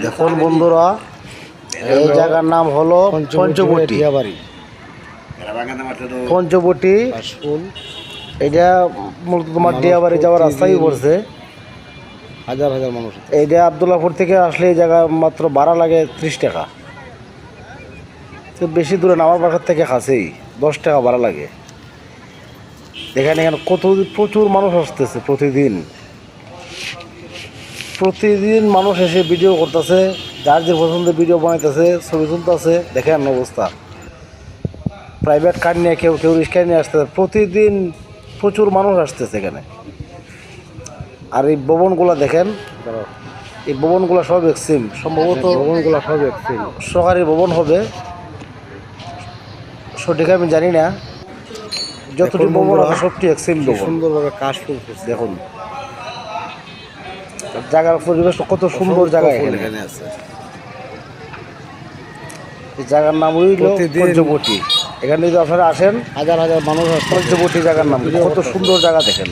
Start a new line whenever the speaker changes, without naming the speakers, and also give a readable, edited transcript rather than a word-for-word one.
দেখুন বন্ধুরা, এই জায়গার নাম হলো পঞ্চবটি। পঞ্চবটি এটা মূলত তোমার ডিয়াবাড়ি যাওয়ার রাস্তায় পড়ছে।
হাজার হাজার মানুষ।
এইটা আবদুল্লাপুর থেকে আসলে এই জায়গা মাত্র ভাড়া লাগে 30 টাকা। তো বেশি দূরে না, আমার বাসার থেকে কাছেই, 10 টাকা ভাড়া লাগে। এখানে কত প্রচুর মানুষ আসতেছে প্রতিদিন। মানুষ এসে ভিডিও করতেছে, যার যে পছন্দের ভিডিও বানাইতেছে, ছবি তুলতেছে। দেখেন অবস্থা, প্রাইভেট কার নিয়ে কেউ রিক্সা নিয়ে আসতেছে। প্রতিদিন প্রচুর মানুষ আসতেছে এখানে। আর এই ভবনগুলো দেখেন, এই ভবনগুলো সব এক্সিম, সম্ভবত
ভবনগুলো সব এক্সিম
সরকারি ভবন হবে, সঠিক আমি জানি না। যতটি ভবন আছে সবটি এক্সিম ভবন।
সুন্দরভাবে কাজ করতেছে।
দেখুন জায়গার পরিবেশ কত সুন্দর জায়গা এখানে
আছে।
এই জায়গার নাম হইল পঞ্চবটি। এখানে যদি আপনারা আসেন,
হাজার হাজার মানুষ
পঞ্চবটি জায়গার নাম, কত সুন্দর জায়গা দেখেন।